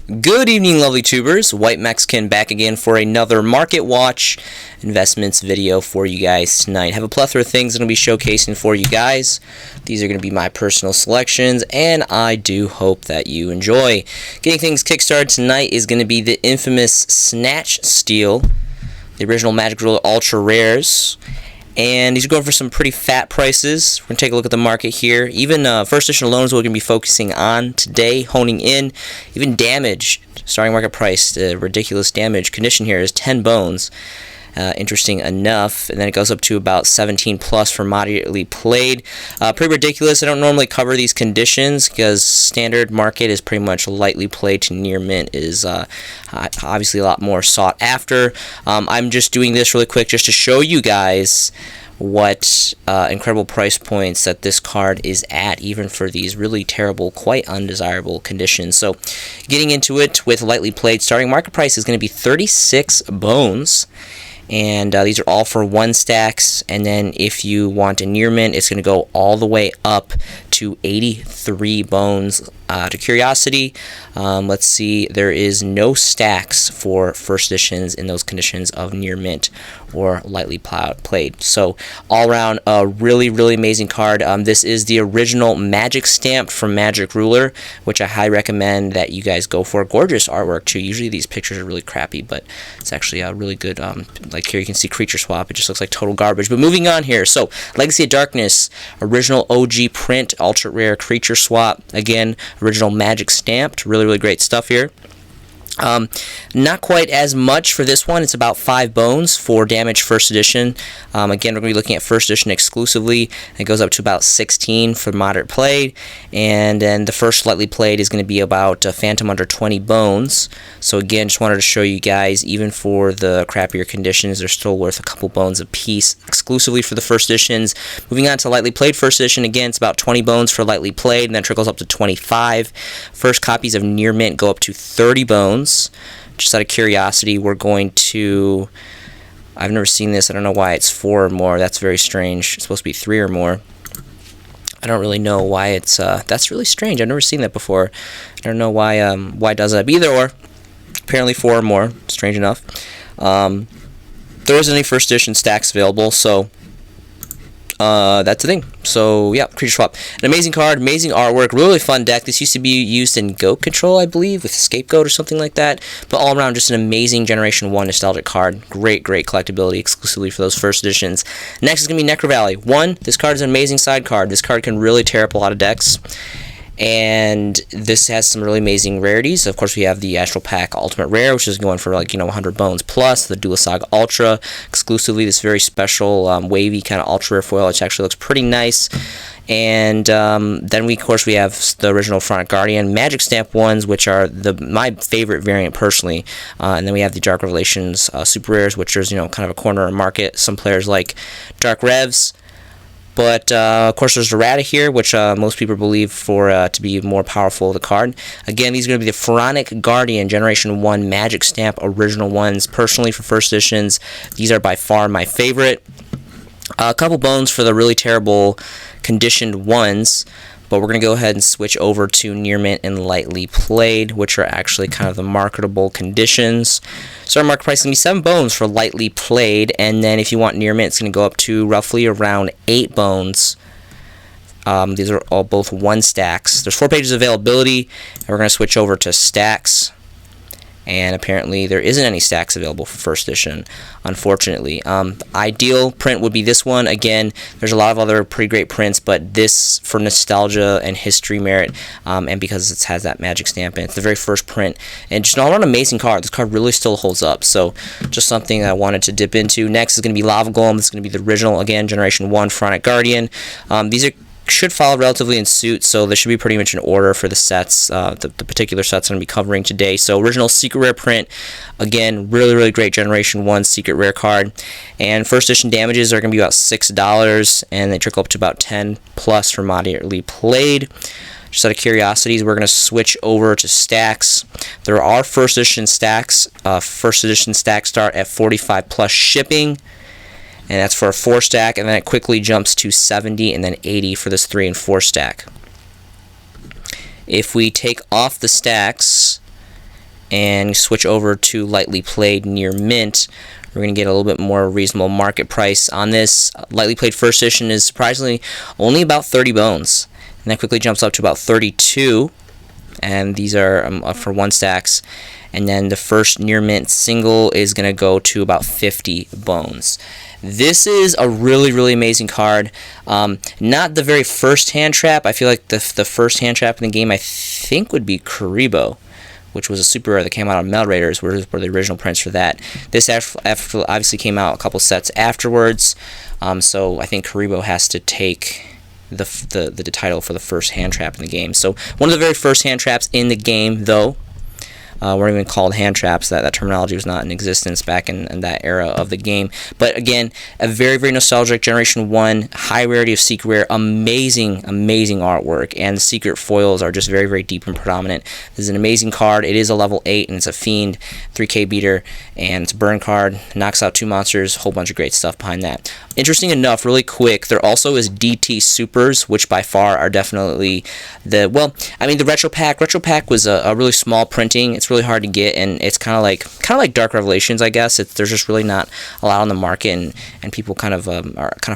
Good evening, lovely tubers. White Mexican back again for another Market Watch investments video for you guys tonight. Have a plethora of things I'm going to be showcasing for you guys. These are going to be my personal selections, and I do hope that you enjoy. Getting things kickstarted tonight is going to be the infamous Snatch Steel, the original Magic Ruler Ultra Rares. And these are going for some pretty fat prices. We're going to take a look at the market here. Even first edition alone is what we're going to be focusing on today, honing in. Even damage, starting market price, the ridiculous damage condition here is 10 bones. Interesting enough. And then it goes up to about 17 plus for moderately played. Pretty ridiculous. I don't normally cover these conditions because standard market is pretty much lightly played to near mint is obviously a lot more sought after. I'm just doing this really quick just to show you guys what incredible price points that this card is at, even for these really terrible, quite undesirable conditions. So getting into it with lightly played, starting market price is going to be 36 bones. And these are all for 1 stacks, and then if you want a near mint, it's going to go all the way up to 83 bones. To curiosity, let's see, there is no stacks for first editions in those conditions of near mint or lightly played. So all around a really amazing card. This is the original Magic Stamped from Magic Ruler, which I highly recommend that you guys go for. Gorgeous artwork too. Usually these pictures are really crappy, but it's actually a really good. Like here you can see Creature Swap. It just looks like total garbage. But moving on here. So Legacy of Darkness, original OG print, ultra rare Creature Swap. Again, original Magic Stamped. Really great stuff here. Not quite as much for this one. It's about 5 bones for damage first edition. Again, we're going to be looking at first edition exclusively. It goes up to about 16 for moderate played, and then the first lightly played is going to be about Phantom under 20 bones. So again, just wanted to show you guys, even for the crappier conditions, they're still worth a couple bones a piece exclusively for the first editions. Moving on to lightly played first edition, again, it's about 20 bones for lightly played, and then trickles up to 25. First copies of Near Mint go up to 30 bones. Just out of curiosity, we're going to... I've never seen this. I don't know why it's 4 or more. That's very strange. It's supposed to be 3 or more. I don't really know why it's... that's really strange. I've never seen that before. I don't know why it does that. But either or, apparently 4 or more. Strange enough. There isn't any first edition stacks available, so... that's the thing. So yeah, Creature Swap. An amazing card, amazing artwork, really fun deck. This used to be used in Goat Control, I believe, with Scapegoat or something like that. But all around, just an amazing Generation 1 nostalgic card. Great collectability exclusively for those first editions. Next is going to be Necro Valley. 1, this card is an amazing side card. This card can really tear up a lot of decks. And this has some really amazing rarities. Of course, we have the Astral Pack Ultimate Rare, which is going for 100 bones plus. The Dual Saga Ultra, exclusively this very special wavy kind of ultra rare foil, which actually looks pretty nice. And then of course we have the original Front Guardian Magic Stamp ones, which are my favorite variant personally. And then we have the Dark Revelations Super Rares, which is kind of a corner of the market. Some players like Dark Revs. But, of course, there's Errata here, which most people believe to be more powerful of the card. Again, these are going to be the Pharaonic Guardian Generation 1 Magic Stamp original ones. Personally, for first editions, these are by far my favorite. A couple bones for the really terrible conditioned ones. But we're going to go ahead and switch over to Near Mint and Lightly Played, which are actually kind of the marketable conditions. So our market price is going to be 7 bones for Lightly Played, and then if you want Near Mint, it's going to go up to roughly around 8 bones. These are all both 1 stacks. There's 4 pages of availability, and we're going to switch over to stacks. And apparently there isn't any stacks available for first edition, unfortunately. Ideal print would be this one. Again, there's a lot of other pretty great prints, but this for nostalgia and history merit, and because it has that magic stamp, and it's the very first print, and just an all-around amazing card. This card really still holds up, so just something I wanted to dip into. Next is going to be Lava Golem. This is going to be the original, again, Generation 1 Pharaonic Guardian. These should follow relatively in suit, so there should be pretty much an order for the sets, the particular sets I'm going to be covering today. So original Secret Rare print, again, really great Generation 1 Secret Rare card. And first edition damages are going to be about $6, and they trickle up to about 10 plus for moderately played. Just out of curiosities, we're going to switch over to stacks. There are first edition stacks. First edition stacks start at 45 plus shipping. And that's for a 4 stack, and then it quickly jumps to 70 and then 80 for this 3 and 4 stack. If we take off the stacks and switch over to lightly played near mint, we're going to get a little bit more reasonable market price on this. Lightly played first edition is surprisingly only about 30 bones, and that quickly jumps up to about 32, and these are up for 1 stacks. And then the first near mint single is going to go to about 50 bones. This is a really, really amazing card. Not the very first hand trap. I feel like the first hand trap in the game, I think, would be Karibo, which was a super rare that came out on Mel Raiders, were the original prints for that. This after obviously came out a couple sets afterwards, so I think Karibo has to take the title for the first hand trap in the game. So one of the very first hand traps in the game, though, weren't even called hand traps. That terminology was not in existence back in that era of the game. But again, a very, very nostalgic Generation 1, high rarity of secret rare, amazing, amazing artwork, and the secret foils are just very, very deep and predominant. This is an amazing card. It is a level 8, and it's a Fiend, 3k beater, and it's a burn card. Knocks out 2 monsters, whole bunch of great stuff behind that. Interesting enough, really quick, there also is DT Supers, which by far are definitely the Retro Pack. Retro Pack was a really small printing. It's really hard to get, and it's kind of like Dark Revelations, I guess. There's just really not a lot on the market, and people kind of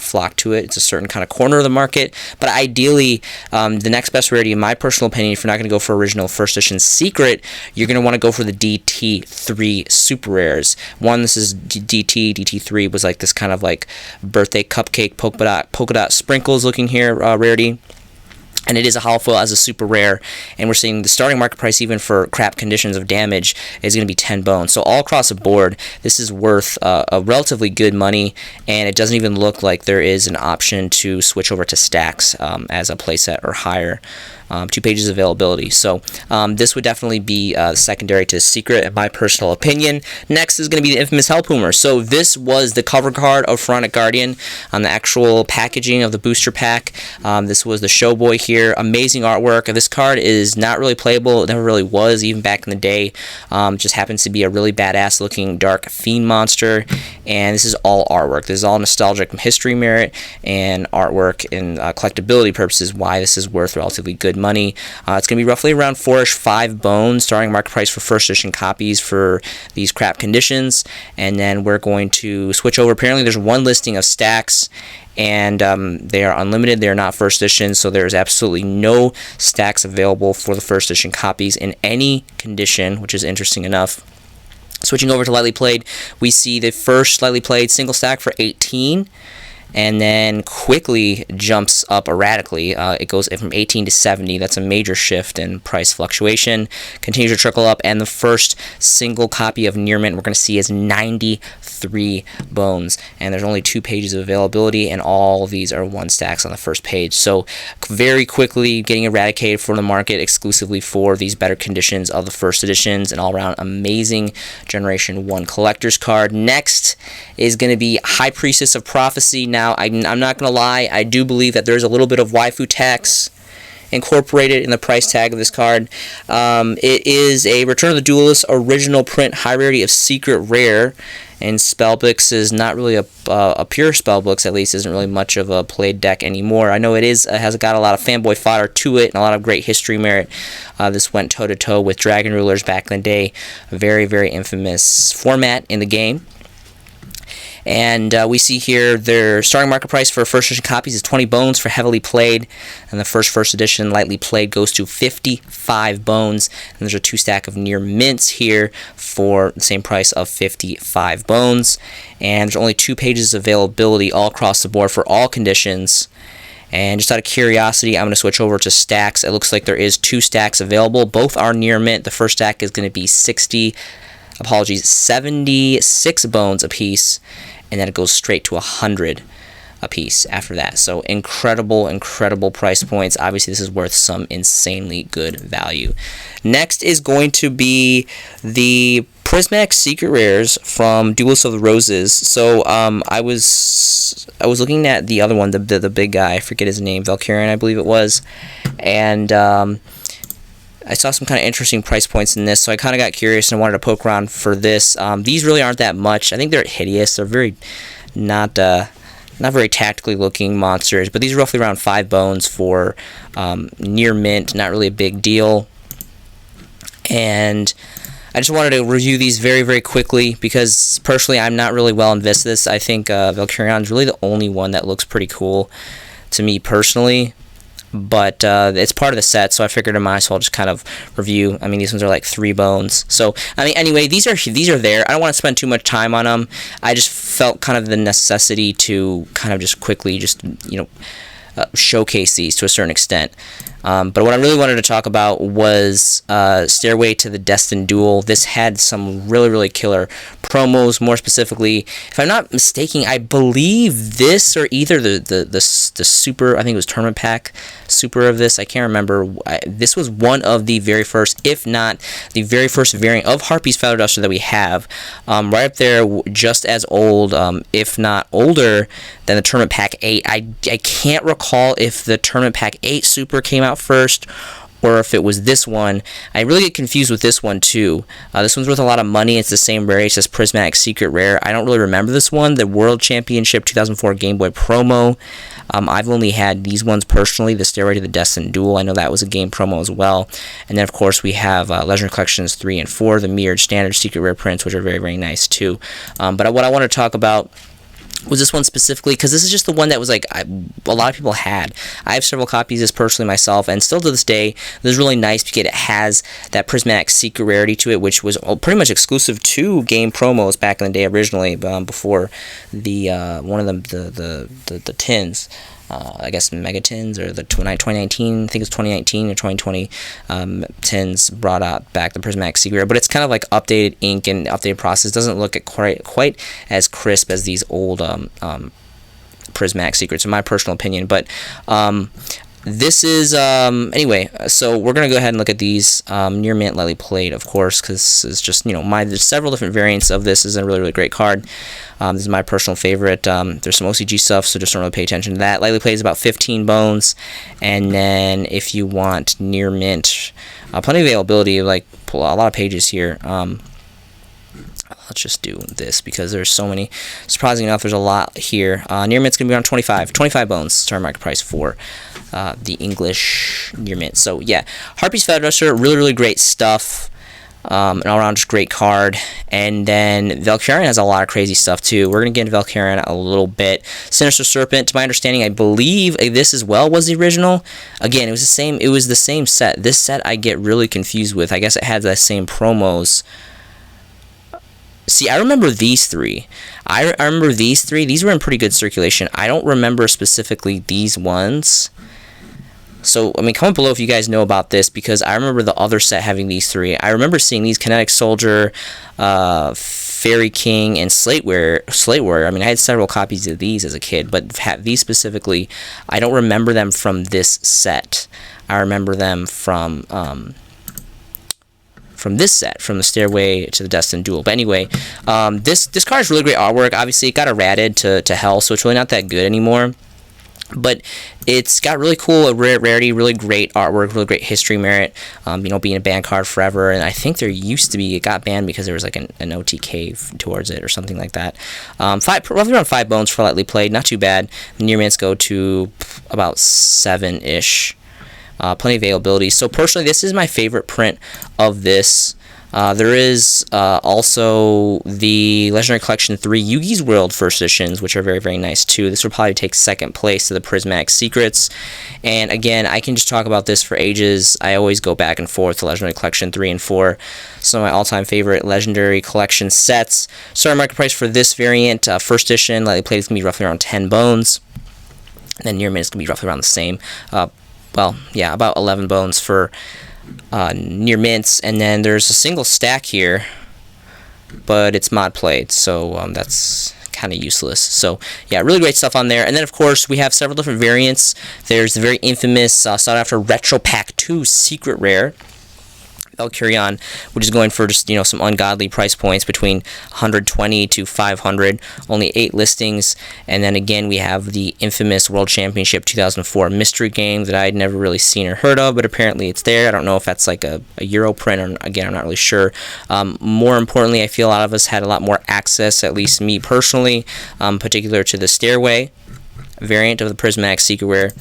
flock to it. It's a certain kind of corner of the market. But ideally, the next best rarity, in my personal opinion, if you're not going to go for original first edition secret, you're going to want to go for the DT3 super rares. One, this is DT3 was like this kind of like birthday cupcake polka dot sprinkles looking here rarity. And it is a hollow foil as a super rare, and we're seeing the starting market price even for crap conditions of damage is going to be 10 bones. So all across the board, this is worth a relatively good money, and it doesn't even look like there is an option to switch over to stacks as a playset or higher. 2 pages of availability. So this would definitely be secondary to Secret, in my personal opinion. Next is going to be the infamous Hellpoomer. So this was the cover card of Pharaonic Guardian on the actual packaging of the booster pack. This was the Showboy here. Amazing artwork. This card is not really playable. It never really was, even back in the day. Just happens to be a really badass looking dark fiend monster. And this is all artwork. This is all nostalgic history merit and artwork and collectability purposes, why this is worth relatively good money. It's going to be roughly around 4-ish, 5 bones, starting market price for first edition copies for these crap conditions. And then we're going to switch over. Apparently there's one listing of stacks, and they are unlimited. They are not first edition, so there's absolutely no stacks available for the first edition copies in any condition, which is interesting enough. Switching over to lightly played, we see the first lightly played single stack for 18, and then quickly jumps up erratically. It goes from 18 to 70. That's a major shift in price fluctuation. Continues to trickle up, and the first single copy of Near Mint we're going to see is 93 bones, and there's only 2 pages of availability, and all of these are 1 stacks on the first page. So very quickly getting eradicated from the market exclusively for these better conditions of the first editions, and all around amazing Generation 1 collector's card. Next is going to be High Priestess of Prophecy. Now, I'm not going to lie, I do believe that there's a little bit of waifu tax incorporated in the price tag of this card. It is a Return of the Duelist original print high rarity of secret rare, and Spellbooks is not really a pure Spellbooks, at least isn't really much of a played deck anymore. I know it has got a lot of fanboy fodder to it and a lot of great history merit. This went toe-to-toe with Dragon Rulers back in the day. A very, very infamous format in the game. And we see here their starting market price for first edition copies is 20 bones for heavily played, and the first edition lightly played goes to 55 bones. And there's a 2 stack of near mints here for the same price of 55 bones. And there's only 2 pages of availability all across the board for all conditions. And just out of curiosity, I'm going to switch over to stacks. It looks like there is 2 stacks available. Both are near mint. The first stack is going to be 76 bones apiece, and then it goes straight to 100 a piece after that. So incredible price points. Obviously this is worth some insanely good value. Next is going to be the Prismatic Secret Rares from Duelist of the Roses. So I was looking at the other one, the big guy, I forget his name, Valkarin I believe it was, and I saw some kind of interesting price points in this, so I kind of got curious and wanted to poke around for this. These really aren't that much. I think they're hideous. They're very not very tactically looking monsters, but these are roughly around 5 bones for near mint. Not really a big deal. And I just wanted to review these very, very quickly because personally I'm not really well invested in this. I think Valkarin is really the only one that looks pretty cool to me personally. But it's part of the set, so I figured I might as well just kind of review. I mean, these ones are like 3 bones. So, I mean, anyway, these are there. I don't want to spend too much time on them. I just felt kind of the necessity to kind of just quickly just, showcase these to a certain extent. But what I really wanted to talk about was Stairway to the Destined Duel. This had some really, really killer promos. More specifically, if I'm not mistaken, I believe this or either the super, I think it was tournament pack super of this. I can't remember. This was one of the very first, if not the very first variant of Harpy's Feather Duster that we have. Right up there, just as old, if not older than the Tournament Pack 8. I can't recall if the Tournament Pack 8 Super came out first or if it was this one. I really get confused with this one too. This one's worth a lot of money. It's the same rare. It's just Prismatic Secret Rare. I don't really remember this one. The World Championship 2004 Game Boy promo. I've only had these ones personally. The Stairway to the Destined Duel. I know that was a game promo as well. And then of course we have Legendary Collections 3 and 4, the mirrored standard Secret Rare prints, which are very, very nice too. But what I want to talk about was this one specifically, because this is just the one that was like a lot of people had. I have several copies of this personally myself, and still to this day, this is really nice because it has that prismatic secret rarity to it, which was pretty much exclusive to game promos back in the day originally, before the one of them the tins. I guess Mega Tins or the 2019, I think it's 2019 or 2020 tins brought out back the Prismatic Secret, but it's kind of like updated ink and updated process. Doesn't look quite as crisp as these old Prismatic Secrets, in my personal opinion. But this is anyway. So we're gonna go ahead and look at these near mint lightly played, of course, because it's just there's several different variants of this. This is a really, really great card. This is my personal favorite. There's some OCG stuff, so just don't really pay attention to that. Lightly played is about 15 bones, and then if you want near mint, plenty of availability. Like pull a lot of pages here. Let's just do this because there's so many. Surprisingly enough, there's a lot here. Near mint's gonna be around 25 bones. Starting market price for the English near mint. So yeah, Harpy's Feather Duster, really, really great stuff. An all-around just great card. And then Valkarin has a lot of crazy stuff too. We're gonna get into Valkarin a little bit. Sinister Serpent, to my understanding, I believe this as well was the original. Again, it was the same set. This set I get really confused with. I guess it had the same promos. See, I remember these 3. I remember these 3. These were in pretty good circulation. I don't remember specifically these ones. So, I mean, comment below if you guys know about this, because I remember the other set having these 3. I remember seeing these Kinetic Soldier, Fairy King, and Slate Warrior. I mean, I had several copies of these as a kid, but these specifically, I don't remember them from this set. I remember them from this set, from the Stairway to the Destined Duel. But anyway, this card is really great artwork. Obviously, it got errated to hell, so it's really not that good anymore. But it's got really cool rarity, really great artwork, really great history merit, being a banned card forever. And I think there used to be, it got banned because there was like an OTK towards it or something like that. Roughly around 5 bones for lightly played, not too bad. Near mints go to about 7-ish. Plenty of availability. So personally, this is my favorite print of this. There is also the Legendary Collection 3 Yugi's World first editions, which are very, very nice too. This will probably take second place to the Prismatic Secrets. And again, I can just talk about this for ages. I always go back and forth to Legendary Collection 3 and 4. Some of my all-time favorite Legendary Collection sets. Starting market price for this variant, first edition, lightly played, is going to be roughly around 10 bones. And then near mint is going to be roughly around the same. Well, yeah, about 11 bones for near mints, and then there's a single stack here, but it's mod played, so that's kind of useless. So yeah, really great stuff on there. And then of course we have several different variants. There's the very infamous sought after Retro Pack 2 Secret Rare Valkarin, which is going for just some ungodly price points between 120 to 500. Only 8 listings. And then again we have the infamous World Championship 2004 mystery game that I'd never really seen or heard of, but apparently it's there. I don't know if that's like a Euro print, or again I'm not really sure. More importantly, I feel a lot of us had a lot more access, at least me personally, particular to the Stairway variant of the Prismatic Secret Rare.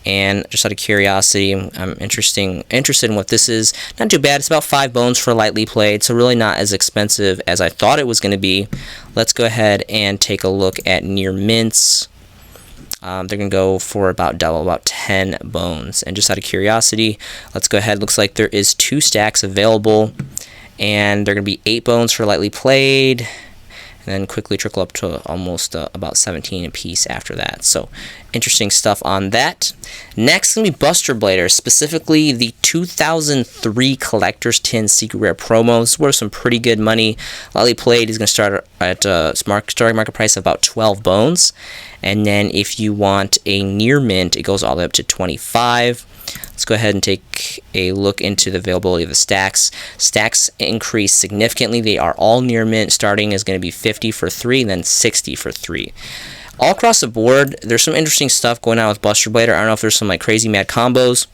And just out of curiosity, I'm interested in what this is. Not too bad. It's about 5 bones for lightly played, so really not as expensive as I thought it was going to be. Let's go ahead and take a look at near mints. They're going to go for about double, about 10 bones. And just out of curiosity, let's go ahead. Looks like there is 2 stacks available, and they're going to be 8 bones for lightly played, and then quickly trickle up to almost about 17 apiece after that. So interesting stuff on that. Next is going to be Buster Bladers, specifically the 2003 Collector's Tin Secret Rare promos. Worth some pretty good money. Lightly played is going to start at starting market price of about 12 bones. And then if you want a near mint, it goes all the way up to 25. Let's go ahead and take a look into the availability of the stacks. Stacks increase significantly. They are all near mint. Starting is going to be 50 for 3, and then 60 for 3. All across the board, there's some interesting stuff going on with Buster Blader. I don't know if there's some like crazy mad combos.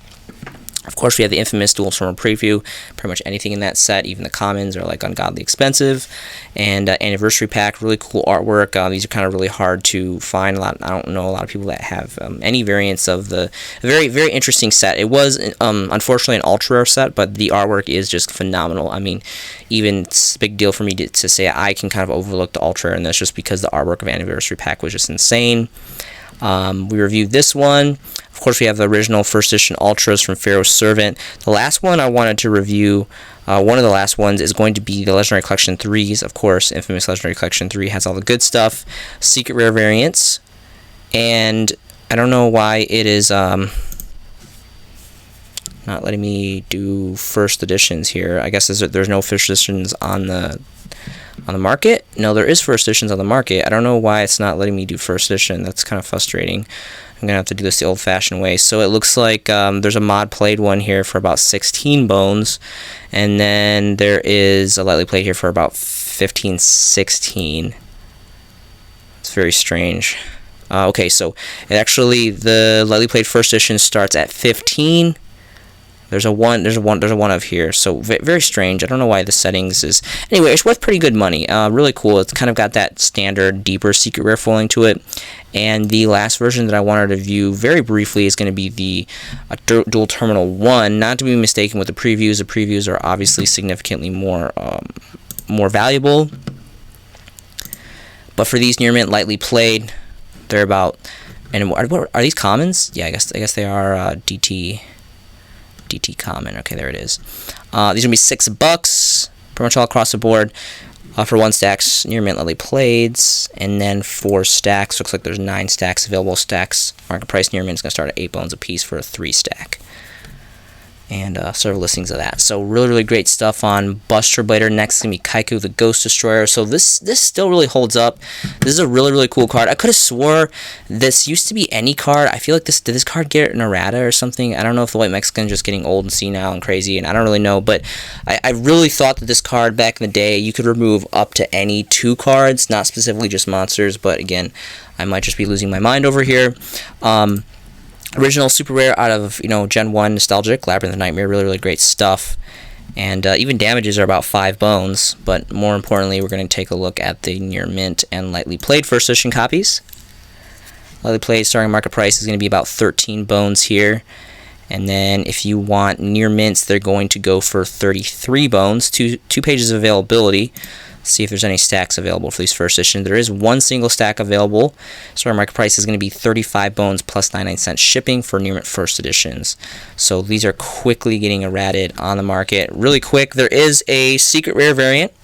Of course, we have the infamous Dual Stormer preview. Pretty much anything in that set, even the commons, are like ungodly expensive. And anniversary pack, really cool artwork. These are kind of really hard to find. I don't know a lot of people that have any variants of the very, very interesting set. It was unfortunately an ultra rare set, but the artwork is just phenomenal. I mean, even it's a big deal for me to say I can kind of overlook the ultra, and that's just because the artwork of anniversary pack was just insane. We reviewed this one. Of course, we have the original first edition Ultras from Pharaoh's Servant. The last one I wanted to review, one of the last ones, is going to be the Legendary Collection 3s. Of course, infamous Legendary Collection 3 has all the good stuff. Secret Rare variants. And I don't know why it is not letting me do first editions here. I guess there's no first editions on the market. No, there is first editions on the market. I don't know why it's not letting me do first edition. That's kind of frustrating. I'm going to have to do this the old-fashioned way. So it looks like there's a mod played one here for about 16 bones. And then there is a lightly played here for about 15, 16. It's very strange. Okay, so actually the lightly played first edition starts at 15. There's a one of here, so very strange. I don't know why the settings is. Anyway, it's worth pretty good money. Really cool. It's kind of got that standard, deeper secret rare foiling to it. And the last version that I wanted to view very briefly is going to be the Dual Terminal 1. Not to be mistaken with the previews. The previews are obviously significantly more valuable. But for these near mint lightly played, they're about. And are these commons? Yeah, I guess they are DT common. Okay, there it is. These are gonna be $6, pretty much all across the board. For 1 stacks, near mint lightly playeds, and then 4 stacks. Looks like there's 9 stacks available. Stacks market price near mint is gonna start at 8 bones a piece for a 3 stack. And several listings of that. So really great stuff on Buster Blader. Next is going to be Kaiku, the Ghost Destroyer. So this still really holds up. This is a really cool card. I could have swore this used to be any card. I feel like did this card get an errata or something? I don't know if the White Mexican is just getting old and senile and crazy, and I don't really know. But I really thought that this card back in the day, you could remove up to any 2 cards, not specifically just monsters. But again, I might just be losing my mind over here. Original super rare out of Gen 1 nostalgic Labyrinth of Nightmare, really great stuff. And even damages are about 5 bones, but more importantly, we're going to take a look at the near mint and lightly played first edition copies. Lightly played starting market price is going to be about 13 bones here. And then if you want near mints, they're going to go for 33 bones, two pages of availability. See if there's any stacks available for these first editions. There is 1 single stack available. So our market price is going to be 35 bones plus 99 cents shipping for near mint first editions. So these are quickly getting errated on the market. Really quick, there is a secret rare variant.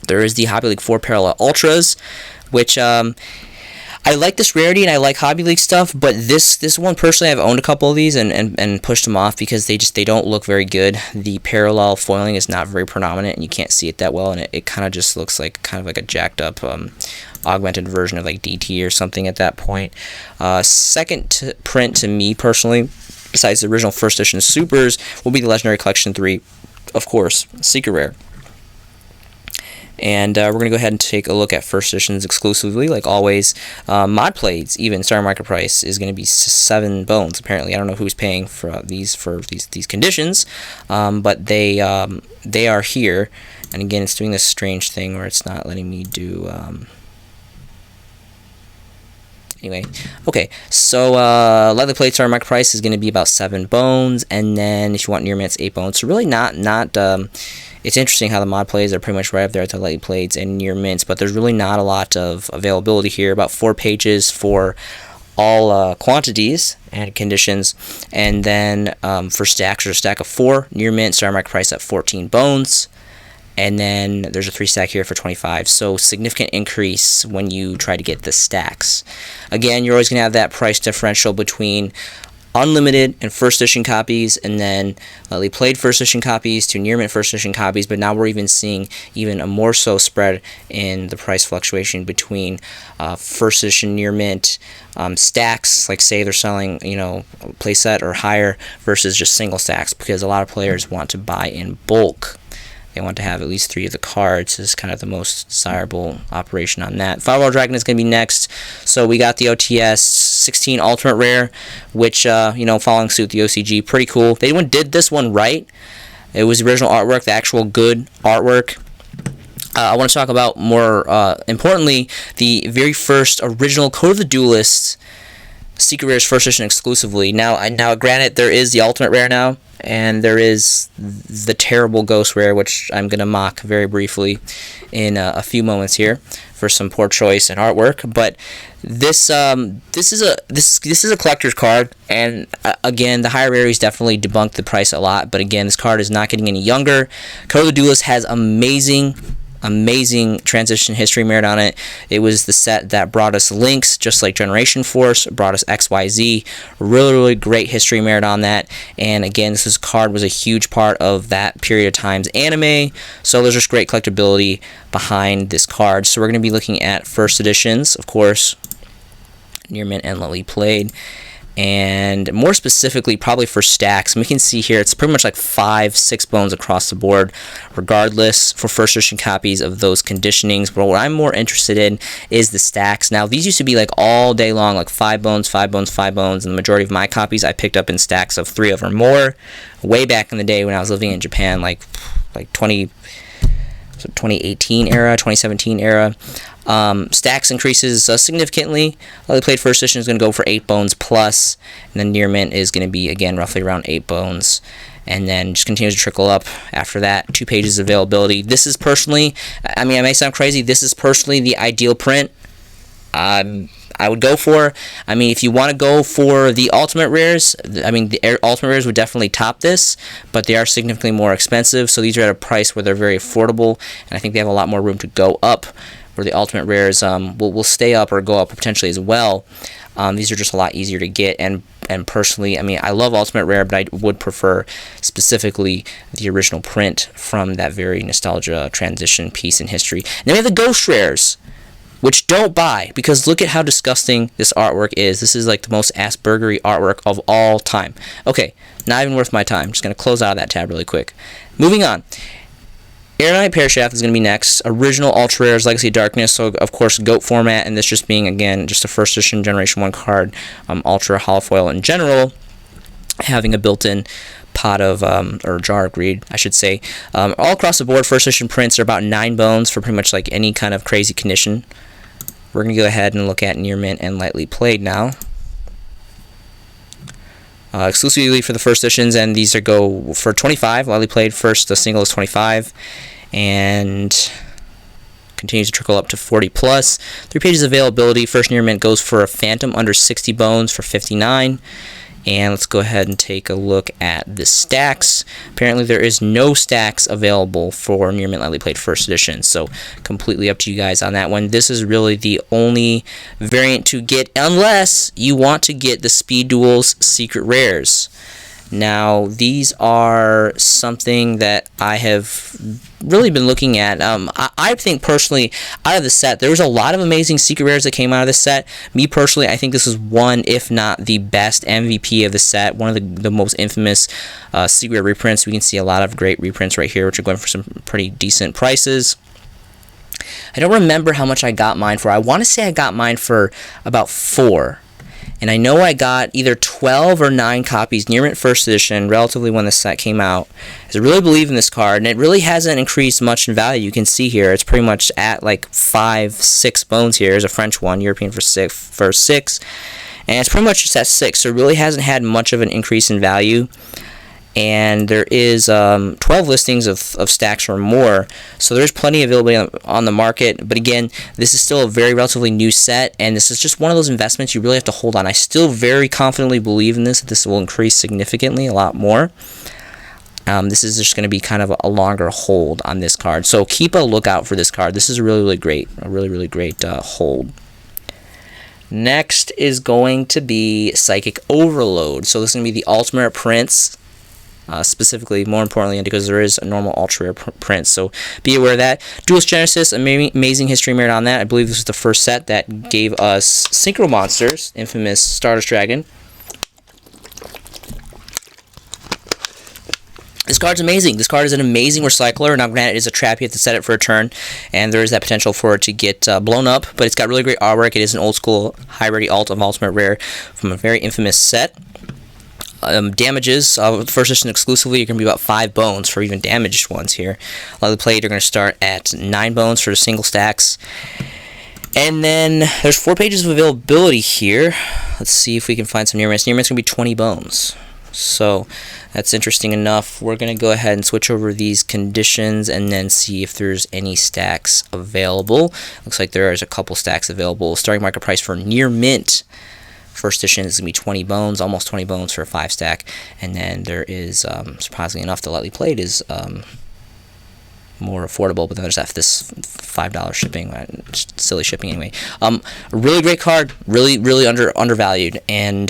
There is the Hobby League 4 Parallel Ultras, which I like this rarity and I like Hobby League stuff, but this one personally, I've owned a couple of these and pushed them off because they don't look very good. The parallel foiling is not very predominant and you can't see it that well, and it kind of just looks like a jacked up augmented version of like DT or something at that point. Second print to me personally, besides the original first edition supers, will be the Legendary Collection 3, of course, secret rare. And we're going to go ahead and take a look at first editions exclusively, like always. Mod plates, even starting market price, is going to be 7 bones. Apparently, I don't know who's paying for these conditions, but they are here. And again, it's doing this strange thing where it's not letting me do. Anyway, okay, so lightly played starting market price is going to be about 7 bones, and then if you want near mint, it's 8 bones. So really not it's interesting how the mod plays are pretty much right up there at the lightly plaids and near mints, but there's really not a lot of availability here. About 4 pages for all quantities and conditions, and then for stacks, there's a stack of 4 near mint, starting market price at 14 bones, and then there's a 3 stack here for 25. So significant increase when you try to get the stacks. Again, you're always going to have that price differential between unlimited and first edition copies, and then lightly played first edition copies to near mint first edition copies. But now we're even seeing even a more so spread in the price fluctuation between first edition near mint stacks, like say they're selling, you know, playset or higher, versus just single stacks, because a lot of players want to buy in bulk. They want to have at least 3 of the cards. This is kind of the most desirable operation on that. Firewall Dragon is going to be next. So we got the OTS 16 Ultimate Rare, which, you know, following suit the OCG. Pretty cool. They did this one right. It was the original artwork, the actual good artwork. I want to talk about more, importantly, the very first original Code of the Duelist Secret Rares first edition exclusively. Now, granted, there is the Ultimate Rare now, and there is the terrible Ghost Rare, which I'm going to mock very briefly in a few moments here for some poor choice in artwork. But this is a collector's card, and again, the higher rarities definitely debunked the price a lot. But again, this card is not getting any younger. Code of the Duelist has amazing transition history merit on it. It was the set that brought us Lynx, just like Generation Force, brought us XYZ. Really great history merit on that. And again, this card was a huge part of that period of time's anime, so there's just great collectability behind this card. So we're going to be looking at first editions, of course, near mint and lightly played, and more specifically probably for stacks. And we can see here it's pretty much like 5-6 bones across the board regardless for first edition copies of those conditionings. But what I'm more interested in is the stacks. Now these used to be like all day long, like 5 bones, 5 bones, 5 bones, and the majority of my copies I picked up in stacks of 3 or more way back in the day when I was living in Japan, like 2018 era, 2017 era. Stacks increases significantly. Lightly played first edition is going to go for 8 bones plus, and then near mint is going to be again roughly around 8 bones, and then just continues to trickle up after that. 2 pages of availability. This is personally, I mean, it may sound crazy, this is personally the ideal print I would go for. I mean, if you want to go for the Ultimate Rares, I mean, the Ultimate Rares would definitely top this, but they are significantly more expensive, so these are at a price where they're very affordable, and I think they have a lot more room to go up, where the Ultimate Rares will stay up or go up potentially as well. These are just a lot easier to get, and personally, I mean, I love Ultimate Rare, but I would prefer specifically the original print from that very nostalgia transition piece in history. Then we have the Ghost Rares, which don't buy, because look at how disgusting this artwork is. This is like the most Aspergery artwork of all time. Okay, not even worth my time. Just going to close out of that tab really quick. Moving on. Aeronite Pearshaft is going to be next. Original Ultra Rares, Legacy of Darkness, so of course GOAT format, and this just being, again, just a first edition Generation 1 card. Ultra Holofoil in general, having a built-in pot of, or jar of greed, I should say. All across the board, first edition prints are about 9 bones for pretty much like any kind of crazy condition. We're going to go ahead and look at near mint and lightly played now. Exclusively for the first editions, and these are go for 25. Lightly played first, the single is 25, and continues to trickle up to 40 plus. 3 pages of availability. First near mint goes for a Phantom under 60 bones for 59. And let's go ahead and take a look at the stacks. Apparently there is no stacks available for near mint lightly played first edition, so completely up to you guys on that one. This is really the only variant to get, unless you want to get the Speed Duels Secret Rares. Now these are something that I have really been looking at. I think personally, out of the set, there was a lot of amazing Secret Rares that came out of this set. Me personally, I think this is one, if not the best MVP of the set. One of the most infamous Secret reprints. We can see a lot of great reprints right here, which are going for some pretty decent prices. I don't remember how much I got mine for. I want to say I got mine for about 4. And I know I got either 12 or 9 copies near mint first edition, relatively when the set came out. I really believe in this card, and it really hasn't increased much in value. You can see here, it's pretty much at like 5, 6 bones here. There's a French one, European for 6, and it's pretty much just at 6, so it really hasn't had much of an increase in value. And there is 12 listings of stacks or more, so there's plenty available on the market. But again, this is still a very relatively new set, and this is just one of those investments you really have to hold on. I still very confidently believe in this, that this will increase significantly, a lot more. This is just going to be kind of a longer hold on this card, so keep a lookout for this card. This is a really great hold. Next is going to be Psychic Overload. So this is going to be the Ultimate Prince. Specifically, more importantly, because there is a normal ultra rare prince, so be aware of that. Duelist Genesis, amazing history merit on that. I believe this was the first set that gave us Synchro Monsters, infamous Starlight Dragon. This card's amazing. This card is an amazing recycler. Now, granted, it is a trap. You have to set it for a turn, and there is that potential for it to get blown up, but it's got really great artwork. It is an old school high rarity alt of Ultimate Rare from a very infamous set. Damages, first edition exclusively, you're going to be about 5 bones for even damaged ones here. Lightly played, you're going to start at 9 bones for the single stacks. And then there's 4 pages of availability here. Let's see if we can find some near mints. Near mints going to be 20 bones. So that's interesting enough. We're going to go ahead and switch over these conditions and then see if there's any stacks available. Looks like there is a couple stacks available. Starting market price for near mint first edition is going to be 20 bones, almost 20 bones for a 5 stack. And then there is, surprisingly enough, the lightly played is more affordable, but then there's this $5 shipping, silly shipping anyway. A really great card, really undervalued, and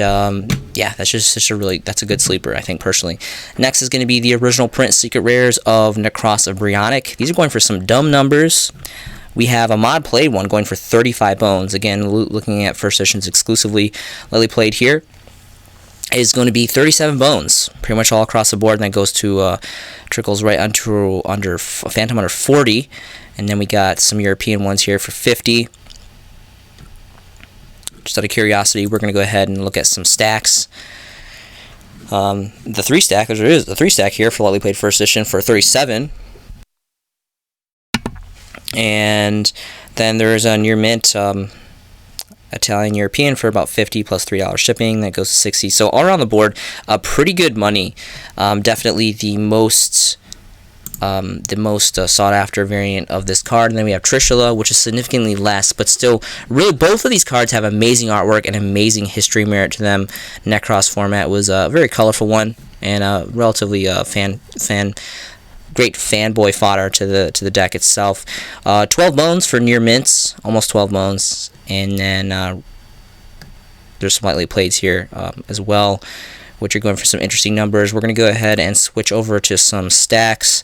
yeah, that's a good sleeper, I think, personally. Next is going to be the original print secret rares of Necros of Brionic. These are going for some dumb numbers. We have a mod played one going for 35 bones. Again, looking at first editions exclusively, lightly played here is going to be 37 bones, pretty much all across the board, and that goes to trickles right under Phantom under 40, and then we got some European ones here for 50. Just out of curiosity, we're going to go ahead and look at some stacks. The 3 stack, there is a 3 stack here for lightly played first edition for 37. And then there is a near mint Italian European for about 50 plus $3 shipping. That goes to 60. So all around the board, pretty good money. Definitely the most sought after variant of this card. And then we have Trishula, which is significantly less, but still, really both of these cards have amazing artwork and amazing history merit to them. Necros format was a very colorful one and relatively great fanboy fodder to the deck itself. 12 bones for near mints, almost 12 bones, and then there's some lightly plays here as well, which are going for some interesting numbers. We're going to go ahead and switch over to some stacks.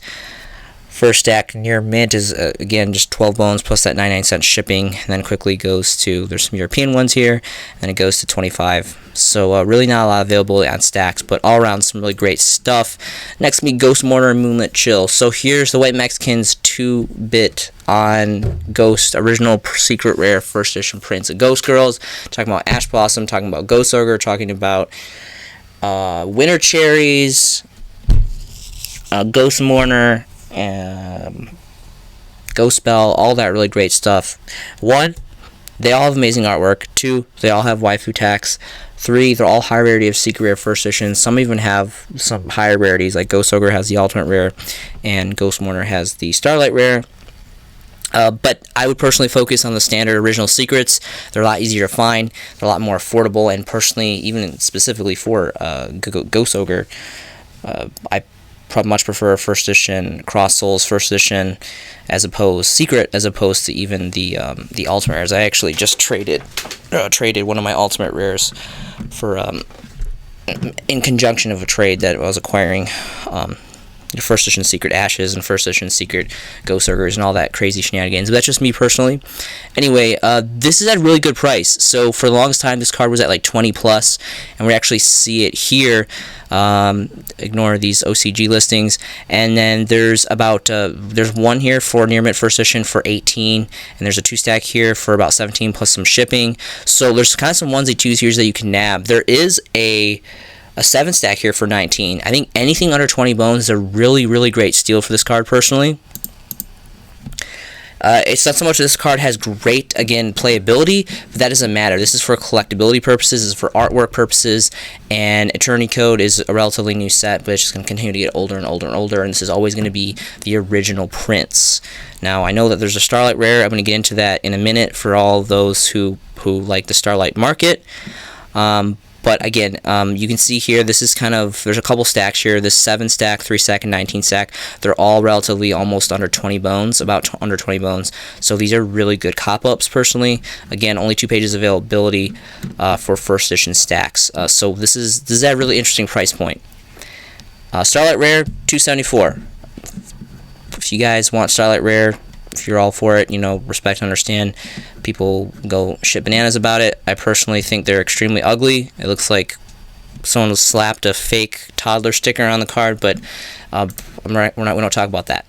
First stack near mint is again just 12 bones plus that 99-cent shipping, and then quickly goes to, there's some European ones here, and it goes to 25. So really not a lot available on stacks, but all around some really great stuff. Next will be Ghost Mortar and Moonlit Chill. So here's the White Mexicans 2-bit on Ghost, original secret rare first edition prints of Ghost Girls. Talking about Ash Blossom, talking about Ghost Ogre, talking about Winter Cherries, Ghost Mourner, Ghost Spell, all that really great stuff. 1, they all have amazing artwork. 2, they all have waifu tax. 3, they're all high rarity of secret rare first edition. Some even have some higher rarities, like Ghost Ogre has the Ultimate Rare, and Ghost Mourner has the Starlight Rare. But I would personally focus on the standard original secrets. They're a lot easier to find. They're a lot more affordable, and personally, even specifically for Ghost Ogre, I much prefer first edition Cross Souls first edition as opposed to even the Ultimate Rares. I actually just traded one of my Ultimate Rares for in conjunction of a trade that I was acquiring first edition secret ashes and first edition secret ghost ogres and all that crazy shenanigans. But that's just me personally. Anyway, this is at a really good price. So for the longest time, this card was at like 20 plus, and we actually see it here. Ignore these OCG listings, and then there's about there's one here for near mint first edition for 18, and there's a 2-stack here for about 17 plus some shipping. So there's kind of some onesie twos here that you can nab. There is a 7-stack here for 19. I think anything under 20 bones is a really great steal for this card personally. It's not so much that this card has great, again, playability, but that doesn't matter. This is for collectability purposes, this is for artwork purposes, and Eternity Code is a relatively new set, but it's just going to continue to get older and older and older, and this is always going to be the original prints. Now, I know that there's a Starlight Rare. I'm going to get into that in a minute for all those who like the Starlight market. But again, you can see here, this is kind of, there's a couple stacks here, this 7-stack, 3-stack, and 19-stack. They're all relatively almost under 20 bones, under 20 bones. So these are really good cop-ups, personally. Again, only 2 pages availability for first edition stacks. So this is at a really interesting price point. Starlight Rare, $274. If you guys want Starlight Rare, if you're all for it, you know, respect and understand. People go shit bananas about it. I personally think they're extremely ugly. It looks like someone slapped a fake toddler sticker on the card, but we don't talk about that.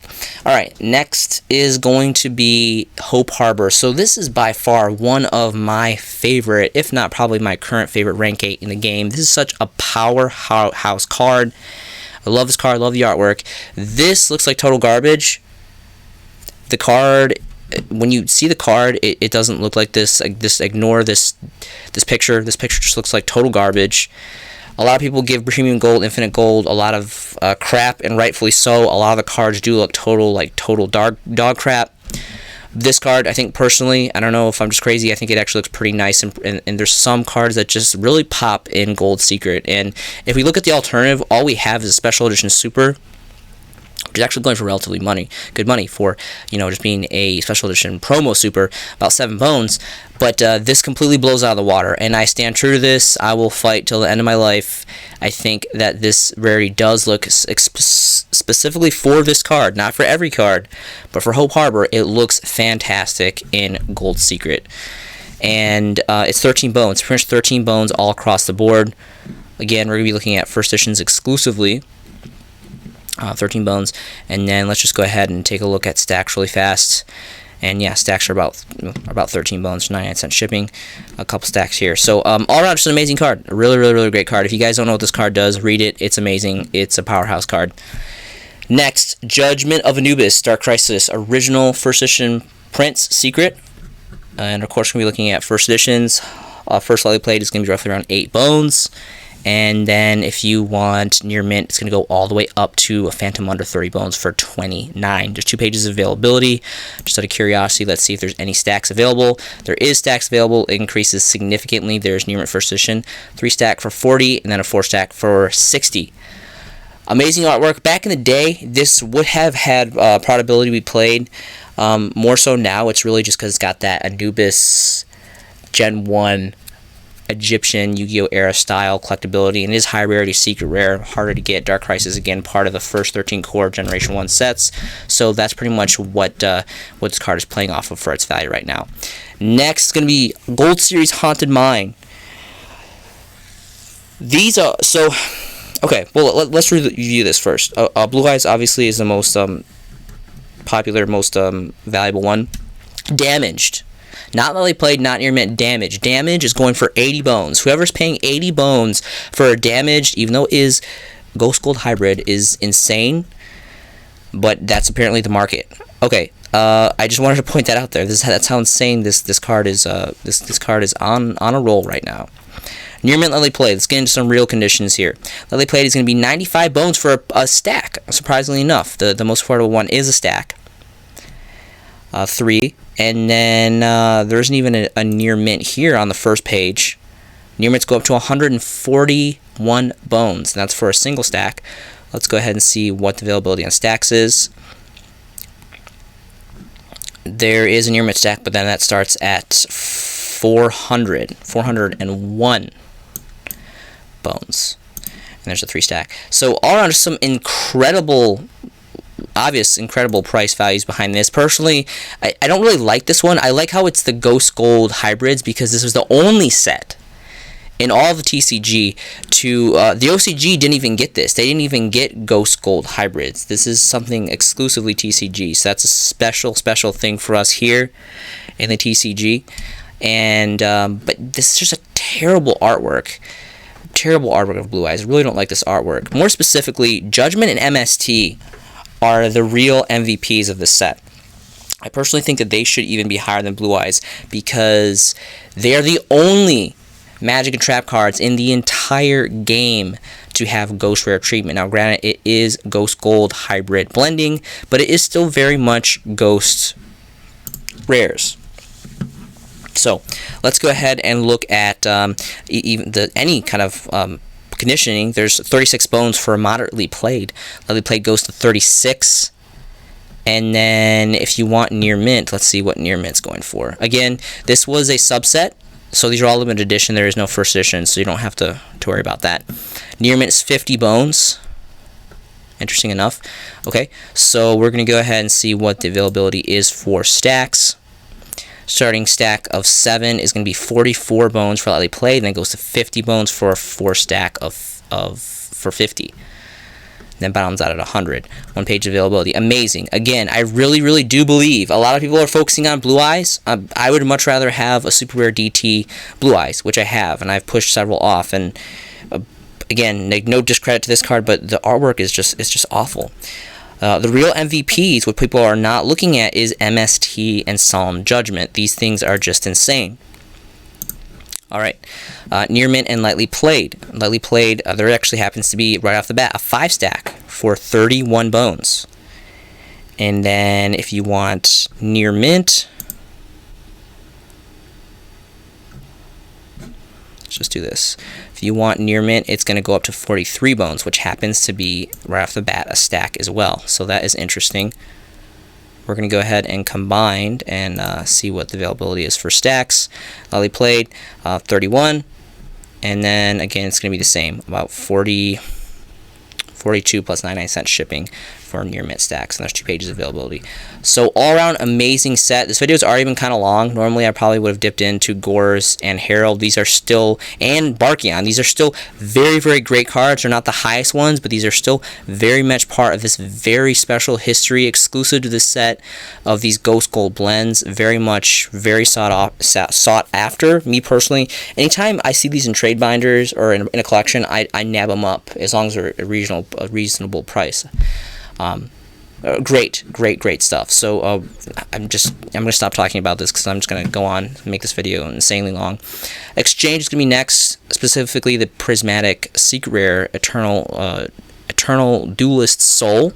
All right, next is going to be Hope Harbor. So this is by far one of my favorite, if not probably my current favorite rank 8 in the game. This is such a powerhouse card. I love this card, love the artwork. This looks like total garbage. The card, when you see the card, it doesn't look like this. Ignore this picture. This picture just looks like total garbage. A lot of people give premium gold, infinite gold, a lot of crap, and rightfully so. A lot of the cards do look total dog crap. This card, I think personally, I don't know if I'm just crazy, I think it actually looks pretty nice, and there's some cards that just really pop in Gold Secret. And if we look at the alternative, all we have is a Special Edition Super, which is actually going for relatively good money for, you know, just being a special edition promo super, about 7 bones. But this completely blows out of the water, and I stand true to this. I will fight till the end of my life. I think that this rarity does look specifically for this card, not for every card, but for Hope Harbor, it looks fantastic in Gold Secret. And it's 13 bones, pretty much 13 bones all across the board. Again, we're going to be looking at first editions exclusively. 13 bones, and then let's just go ahead and take a look at stacks really fast. And yeah, stacks are about 13 bones, 99-cent shipping, a couple stacks here. So all around, just an amazing card, a really great card. If you guys don't know what this card does, read it. It's amazing. It's a powerhouse card. Next, Judgment of Anubis, Dark Crisis, original first edition prints, secret, and of course we're going to be looking at first editions. First lightly played is going to be roughly around 8 bones. And then if you want near mint, it's going to go all the way up to a Phantom under 30 bones for 29. There's 2 pages of availability. Just out of curiosity, let's see if there's any stacks available. There is stacks available. It increases significantly. There's near mint first edition, 3-stack for 40, and then a 4-stack for 60. Amazing artwork. Back in the day, this would have had probability to be played. More so now, it's really just because it's got that Anubis Gen 1 Egyptian Yu-Gi-Oh! Era style collectability, and it is high rarity, secret rare, harder to get. Dark Crisis, again, part of the first 13 core Generation 1 sets, so that's pretty much what this card is playing off of for its value right now. Next is going to be Gold Series Haunted Mine. These are, so, okay, well, let's review this first. Blue Eyes, obviously, is the most popular, most valuable one. Damaged. Not lightly played, not near mint, damage. Damage is going for 80 bones. Whoever's paying 80 bones for a damaged, even though it is Ghost Gold Hybrid, is insane. But that's apparently the market. Okay, I just wanted to point that out there. That's how insane this card is. This card is on a roll right now. Near mint lightly played. Let's get into some real conditions here. Lightly played is going to be 95 bones for a stack. Surprisingly enough, the most affordable one is a stack. 3. And then there isn't even a near mint here on the first page. Near mints go up to 141 bones, and that's for a single stack. Let's go ahead and see what the availability on stacks is. There is a near mint stack, but then that starts at 401 bones. there's a 3 stack. So all around, some incredible price values behind this. Personally, I don't really like this one. I like how it's the Ghost Gold hybrids, because this was the only set in all of the TCG to the OCG didn't even get this. They didn't even get Ghost Gold hybrids. This is something exclusively TCG. So that's a special thing for us here in the TCG. And but this is just a terrible artwork of Blue Eyes. I really don't like this artwork. More specifically, Judgment and MST are the real MVPs of this set. I personally think that they should even be higher than Blue Eyes, because they are the only Magic and Trap cards in the entire game to have Ghost Rare treatment. Now, granted, it is Ghost Gold hybrid blending, but it is still very much Ghost Rares. So let's go ahead and look at any kind of conditioning. There's 36 bones for moderately played. Lightly played goes to 36. And then if you want near mint, let's see what near mint's going for. Again, this was a subset, so these are all limited edition. There is no first edition, so you don't have to worry about that. Near mint is 50 bones. Interesting enough. Okay, so we're going to go ahead and see what the availability is for stacks. Starting stack of 7 is going to be 44 bones for lightly played, and then goes to 50 bones for a 4 stack for 50. Then bottoms out at 100. 1 page availability. Amazing. Again, I really do believe a lot of people are focusing on Blue Eyes. I would much rather have a super rare DT Blue Eyes, which I have, and I've pushed several off. And again, no discredit to this card, but the artwork is just awful. The real MVPs, what people are not looking at, is MST and Solemn Judgment. These things are just insane. Alright, near mint and lightly played. Lightly played, there actually happens to be, right off the bat, a 5 stack for 31 bones. And then if you want near mint, let's just do this. If you want near mint, it's going to go up to 43 bones, which happens to be, right off the bat, a stack as well. So that is interesting. We're going to go ahead and combine and see what the availability is for stacks. Lightly played, 31. And then, again, it's going to be the same, about 42 plus 99 cents shipping for near mint stacks, and there's 2 pages of availability. So all around amazing set. This video has already been kind of long. Normally I probably would have dipped into Gores and Herald. These are still, and Barkion. These are still very great cards. They're not the highest ones, but these are still very much part of this very special history exclusive to this set of these Ghost Gold blends. Very sought after. Me personally, anytime I see these in trade binders or in a collection, I nab them up as long as they're a reasonable price. Great stuff. So I'm gonna stop talking about this because I'm just gonna go on and make this video insanely long. Exchange is gonna be next, specifically the Prismatic Secret Rare Eternal Duelist Soul.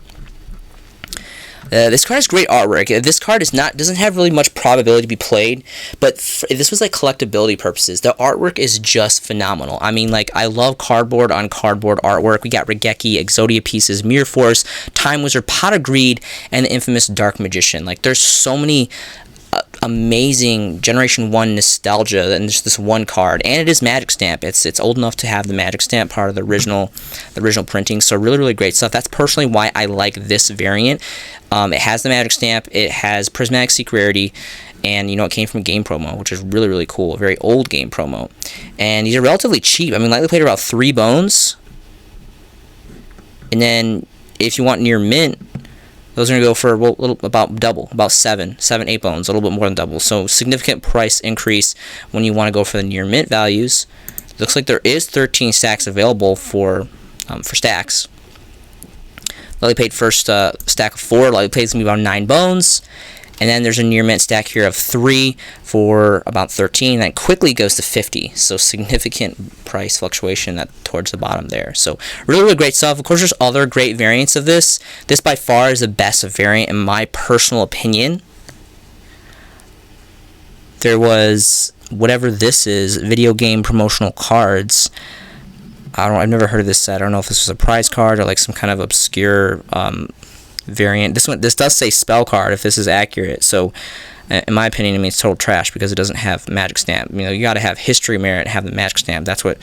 This card has great artwork. This card doesn't have really much probability to be played, but if this was like collectability purposes, the artwork is just phenomenal. I mean, like, I love cardboard on cardboard artwork. We got Regeki, Exodia pieces, Mirror Force, Time Wizard, Pot of Greed, and the infamous Dark Magician. Like, there's so many amazing Generation 1 nostalgia and just this one card, and it is Magic Stamp. It's old enough to have the Magic Stamp part of the original printing, so really great stuff. That's personally why I like this variant. It has the Magic Stamp, it has Prismatic Secret Rarity, and you know, it came from Game Promo, which is really cool. A very old Game Promo, and these are relatively cheap. I mean, lightly played are about 3 bones, and then if you want near mint, those are going to go for about double, about 8 bones, a little bit more than double. So significant price increase when you want to go for the near mint values. Looks like there is 13 stacks available for stacks. Lightly paid first stack of 4. Lightly paid is going to be about 9 bones. And then there's a near mint stack here of 3 for about 13. That quickly goes to 50. So significant price fluctuation towards the bottom there. So really great stuff. Of course, there's other great variants of this. This by far is the best variant in my personal opinion. There was whatever this is, video game promotional cards. I've never heard of this set. I don't know if this was a prize card or like some kind of obscure variant. This does say spell card if this is accurate, so in my opinion it means total trash because it doesn't have Magic Stamp. You know, you got to have history merit and have the Magic Stamp. That's what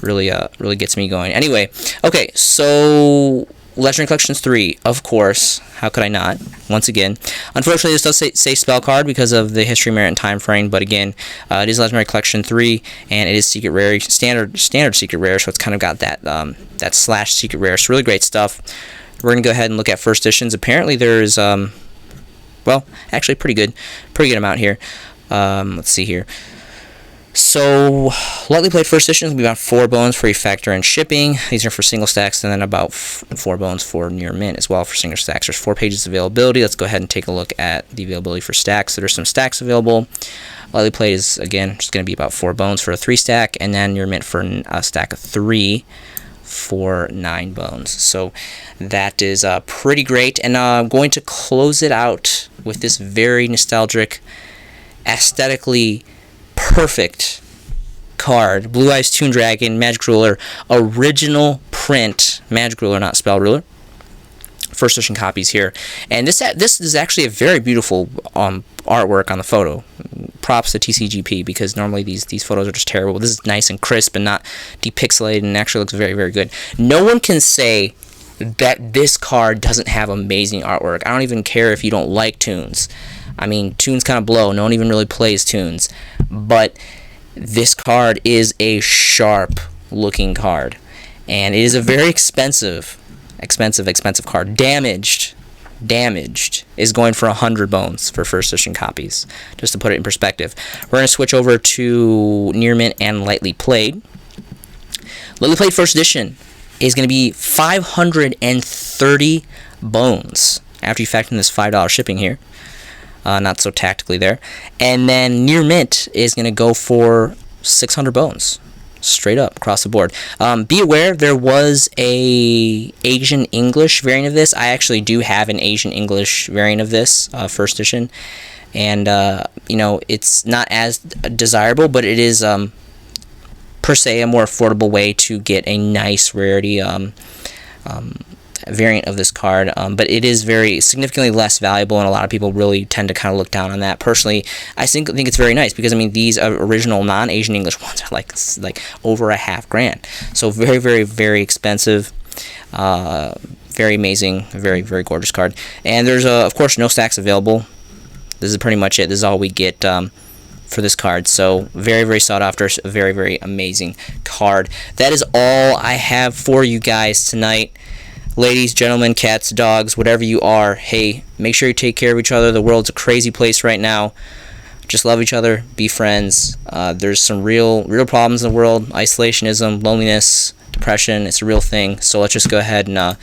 really gets me going. Anyway, okay, so Legendary Collections 3, of course. How could I not? Once again, unfortunately, this does say spell card because of the history, merit, and time frame. But again, it is Legendary Collection 3, and it is secret rare, standard secret rare. So it's kind of got that that slash secret rare. So really great stuff. We're gonna go ahead and look at first editions. Apparently, there's well, actually, pretty good amount here. Let's see here. So, lightly played first edition is going to be about 4 bones for refactor and shipping. These are for single stacks, and then about 4 bones for near mint as well for single stacks. There's 4 pages of availability. Let's go ahead and take a look at the availability for stacks. So there's some stacks available. Lightly played is, again, just going to be about 4 bones for a 3 stack, and then near mint for a stack of 3 for 9 bones. So that is pretty great. And I'm going to close it out with this very nostalgic, aesthetically perfect card. Blue Eyes Toon Dragon, Magic Ruler, original print, Magic Ruler, not Spell Ruler. First edition copies here. And this is actually a very beautiful artwork on the photo. Props to TCGP, because normally these photos are just terrible. This is nice and crisp and not depixelated, and actually looks very, very good. No one can say that this card doesn't have amazing artwork. I don't even care if you don't like Toons. I mean, Toons kind of blow. No one even really plays Toons. But this card is a sharp looking card. And it is a very expensive card. Damaged is going for 100 bones for first edition copies. Just to put it in perspective. We're going to switch over to near mint and lightly played. Lightly played first edition is going to be 530 bones after you factor in this $5 shipping here. Not so tactically there. And then near mint is going to go for 600 bones. Straight up across the board. Be aware, there was a Asian English variant of this. I actually do have an Asian English variant of this, first edition. And, you know, it's not as desirable, but it is, per se, a more affordable way to get a nice rarity variant of this card, but it is very significantly less valuable, and a lot of people really tend to kind of look down on that. Personally, I think it's very nice, because I mean, these original non-Asian English ones are like over $500,000, so very, very, very expensive. Very amazing, very, very gorgeous card. And there's of course no stacks available. This is pretty much it. This is all we get for this card. So very, very sought after, a very, very amazing card. That is all I have for you guys tonight. Ladies, gentlemen, cats, dogs, whatever you are, hey, make sure you take care of each other. The world's a crazy place right now. Just love each other, be friends. There's some real problems in the world. Isolationism, loneliness, depression, it's a real thing. So let's just go ahead and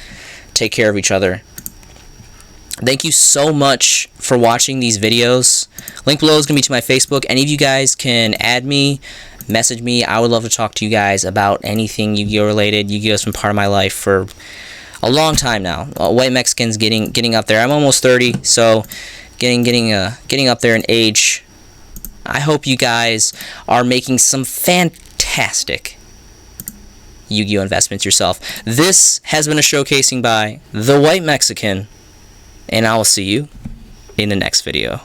take care of each other. Thank you so much for watching these videos. Link below is going to be to my Facebook. Any of you guys can add me, message me. I would love to talk to you guys about anything Yu-Gi-Oh related. Yu-Gi-Oh has been part of my life for a long time now. White Mexican's getting up there. I'm almost 30, so getting up there in age. I hope you guys are making some fantastic Yu-Gi-Oh investments yourself. This has been a showcasing by the White Mexican, and I will see you in the next video.